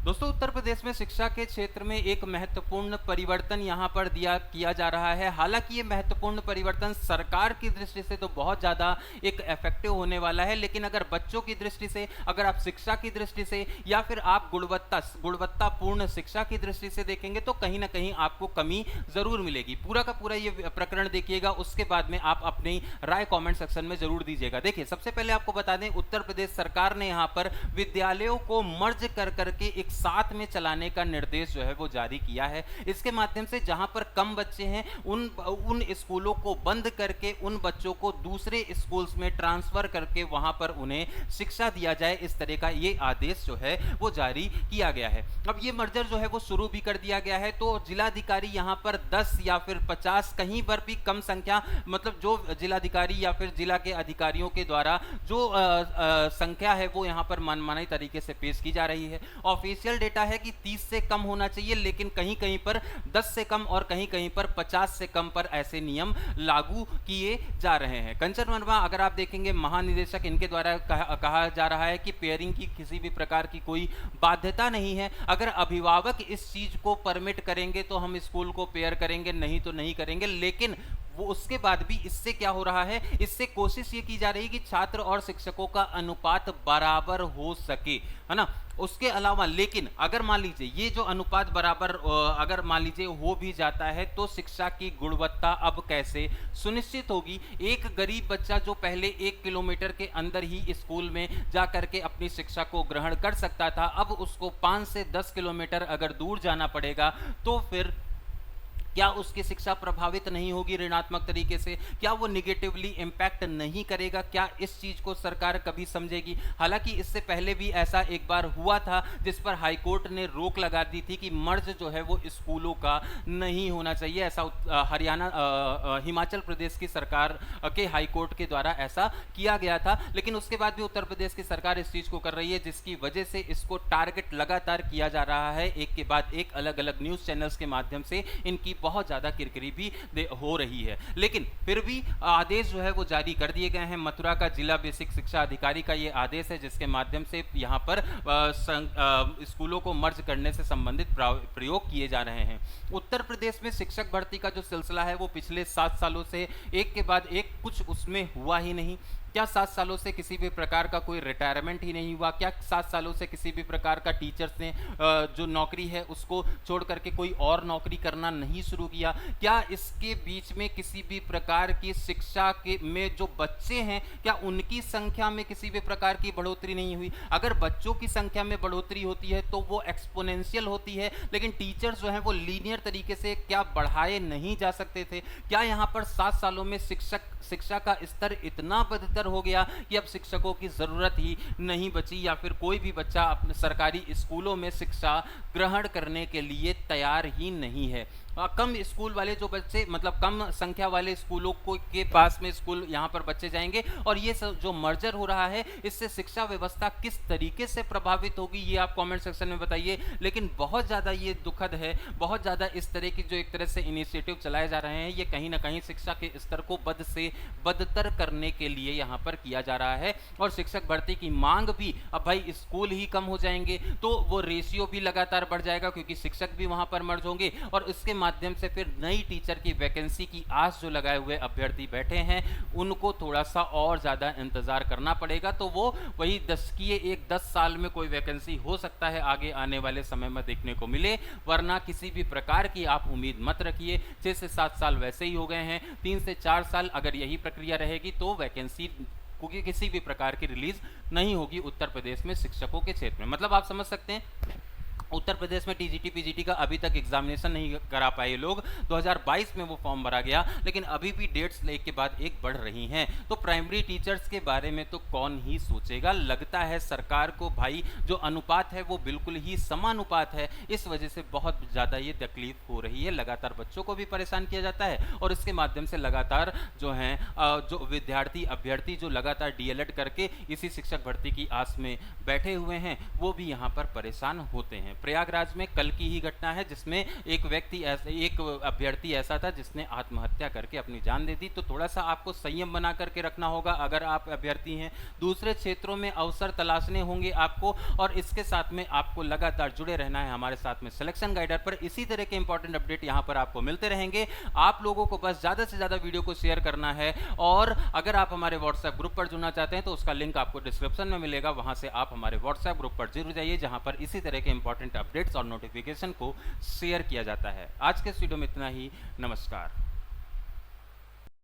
दोस्तों, उत्तर प्रदेश में शिक्षा के क्षेत्र में एक महत्वपूर्ण परिवर्तन यहाँ पर किया जा रहा है। हालांकि ये महत्वपूर्ण परिवर्तन सरकार की दृष्टि से तो बहुत ज़्यादा एक इफेक्टिव होने वाला है, लेकिन अगर बच्चों की दृष्टि से, अगर आप शिक्षा की दृष्टि से या फिर आप गुणवत्तापूर्ण शिक्षा की दृष्टि से देखेंगे तो कहीं ना कहीं आपको कमी ज़रूर मिलेगी। पूरा का पूरा ये प्रकरण देखिएगा, उसके बाद में आप अपनी राय कॉमेंट सेक्शन में ज़रूर दीजिएगा। देखिए, सबसे पहले आपको बता दें, उत्तर प्रदेश सरकार ने यहाँ पर विद्यालयों को मर्ज कर करके एक साथ में चलाने का निर्देश जो है वो जारी किया है। इसके माध्यम से जहां पर कम बच्चे हैं उन स्कूलों को बंद करके उन बच्चों को दूसरे स्कूल्स में ट्रांसफर करके वहां पर उन्हें शिक्षा दिया जाए, इस तरह का ये आदेश जो है वो जारी किया गया है। अब ये मर्जर जो है वो शुरू भी कर दिया गया है, तो जिलाधिकारी यहां पर 10 या फिर 50, कहीं पर भी कम संख्या, मतलब जो जिलाधिकारी या फिर जिला के अधिकारियों के द्वारा जो संख्या है वो यहां पर मनमानी तरीके से पेश की जा रही है। ऑफिशियल डेटा है कि 30 से कम होना चाहिए, लेकिन कहीं कहीं पर 10 से कम और कहीं कहीं पर 50 से कम पर ऐसे नियम लागू किए जा रहे हैं। कंचन वर्मा, अगर आप देखेंगे महानिदेशक, इनके द्वारा कहा जा रहा है कि पेयरिंग की किसी भी प्रकार की कोई बाध्यता नहीं है। अगर अभिभावक इस चीज को परमिट करेंगे तो हम स्कूल को पेयर करेंगे, नहीं तो नहीं करेंगे। लेकिन वो उसके बाद भी इससे क्या हो रहा है, इससे कोशिश ये की जा रही है कि छात्र और शिक्षकों का अनुपात बराबर हो सके, है ना। उसके अलावा लेकिन अगर मान लीजिए ये जो अनुपात बराबर अगर मान लीजिए हो भी जाता है तो शिक्षा की गुणवत्ता अब कैसे सुनिश्चित होगी। एक गरीब बच्चा जो पहले 1 किलोमीटर के अंदर ही स्कूल में जा करके अपनी शिक्षा को ग्रहण कर सकता था, अब उसको 5 से 10 किलोमीटर अगर दूर जाना पड़ेगा, तो फिर क्या उसकी शिक्षा प्रभावित नहीं होगी ऋणात्मक तरीके से? क्या वो निगेटिवली इम्पैक्ट नहीं करेगा? क्या इस चीज को सरकार कभी समझेगी? हालांकि इससे पहले भी ऐसा एक बार हुआ था, जिस पर हाईकोर्ट ने रोक लगा दी थी कि मर्ज जो है वो स्कूलों का नहीं होना चाहिए। ऐसा हरियाणा हिमाचल प्रदेश की सरकार के हाईकोर्ट के द्वारा ऐसा किया गया था, लेकिन उसके बाद भी उत्तर प्रदेश की सरकार इस चीज को कर रही है, जिसकी वजह से इसको टारगेट लगातार किया जा रहा है। एक के बाद एक अलग अलग न्यूज चैनल्स के माध्यम से इनकी बहुत ज्यादा किरकिरी भी हो रही है, लेकिन फिर भी आदेश जो है वो जारी कर दिए गए हैं। मथुरा का जिला बेसिक शिक्षा अधिकारी का ये आदेश है, जिसके माध्यम से यहाँ पर स्कूलों को मर्ज करने से संबंधित प्रयोग किए जा रहे हैं। उत्तर प्रदेश में शिक्षक भर्ती का जो सिलसिला है वो पिछले 7 सालों से एक के बाद एक कुछ उसमें हुआ ही नहीं। क्या 7 सालों से किसी भी प्रकार का कोई रिटायरमेंट ही नहीं हुआ? क्या 7 सालों से किसी भी प्रकार का टीचर्स ने जो नौकरी है उसको छोड़ करके कोई और नौकरी करना नहीं शुरू किया? क्या इसके बीच में किसी भी प्रकार की शिक्षा के में जो बच्चे हैं, क्या उनकी संख्या में किसी भी प्रकार की बढ़ोतरी नहीं हुई? अगर बच्चों की संख्या में बढ़ोतरी होती है तो वो एक्सपोनेंशियल होती है, लेकिन टीचर्स जो हैं वो लीनियर तरीके से क्या बढ़ाए नहीं जा सकते थे? क्या यहाँ पर 7 सालों में शिक्षा का स्तर इतना बदतर हो गया कि अब शिक्षकों की जरूरत ही नहीं बची, या फिर कोई भी बच्चा अपने सरकारी स्कूलों में शिक्षा ग्रहण करने के लिए तैयार ही नहीं है? कम स्कूल वाले जो बच्चे, मतलब कम संख्या वाले स्कूलों को के पास में स्कूल यहाँ पर बच्चे जाएंगे, और ये जो मर्जर हो रहा है इससे शिक्षा व्यवस्था किस तरीके से प्रभावित होगी, ये आप कमेंट सेक्शन में बताइए। लेकिन बहुत ज़्यादा ये दुखद है, बहुत ज़्यादा इस तरह की जो एक तरह से इनिशिएटिव चलाए जा रहे हैं, ये कहीं ना कहीं शिक्षा के स्तर को बद से बदतर करने के लिए यहाँ पर किया जा रहा है। और शिक्षक भर्ती की मांग भी, अब भाई स्कूल ही कम हो जाएंगे तो वो रेशियो भी लगातार बढ़ जाएगा, क्योंकि शिक्षक भी वहाँ पर मर्ज होंगे, और इसके माध्यम से फिर नई टीचर की वैकेंसी की आस जो लगाए हुए अभ्यर्थी बैठे हैं उनको थोड़ा सा और ज्यादा इंतजार करना पड़ेगा। तो वो वही 10 साल में कोई वैकेंसी हो सकता है आगे आने वाले समय में देखने को मिले, वरना किसी भी प्रकार की आप उम्मीद मत रखिए। 6 से 7 साल वैसे ही हो गए हैं, 3 से 4 साल अगर यही प्रक्रिया रहेगी तो वैकेंसी क्योंकि किसी भी प्रकार की रिलीज नहीं होगी उत्तर प्रदेश में शिक्षकों के क्षेत्र में। मतलब आप समझ सकते हैं, उत्तर प्रदेश में टीजीटी पीजीटी का अभी तक एग्जामिनेशन नहीं करा पाए लोग। 2022 में वो फॉर्म भरा गया, लेकिन अभी भी डेट्स एक के बाद एक बढ़ रही हैं। तो प्राइमरी टीचर्स के बारे में तो कौन ही सोचेगा। लगता है सरकार को भाई जो अनुपात है वो बिल्कुल ही समानुपात है, इस वजह से बहुत ज़्यादा ये तकलीफ हो रही है। लगातार बच्चों को भी परेशान किया जाता है, और इसके माध्यम से लगातार जो हैं जो विद्यार्थी अभ्यर्थी जो लगातार डीएलएड करके इसी शिक्षक भर्ती की आस में बैठे हुए हैं वो भी यहाँ पर परेशान होते हैं। प्रयागराज में कल की ही घटना है, जिसमें एक अभ्यर्थी ऐसा था जिसने आत्महत्या करके अपनी जान दे दी। तो थोड़ा सा आपको संयम बना करके रखना होगा अगर आप अभ्यर्थी हैं। दूसरे क्षेत्रों में अवसर तलाशने होंगे आपको, और इसके साथ में आपको लगातार जुड़े रहना है हमारे साथ में सिलेक्शन गाइडर पर। इसी तरह के इंपॉर्टेंट अपडेट यहां पर आपको मिलते रहेंगे। आप लोगों को बस ज्यादा से ज्यादा वीडियो को शेयर करना है, और अगर आप हमारे व्हाट्सएप ग्रुप पर जुड़ना चाहते हैं तो उसका लिंक आपको डिस्क्रिप्शन में मिलेगा, वहां से आप हमारे व्हाट्सएप ग्रुप पर जरूर जाइए, जहां पर इसी तरह के इंपॉर्टेंट अपडेट्स और नोटिफिकेशन को शेयर किया जाता है। आज के इस वीडियो में इतना ही। नमस्कार।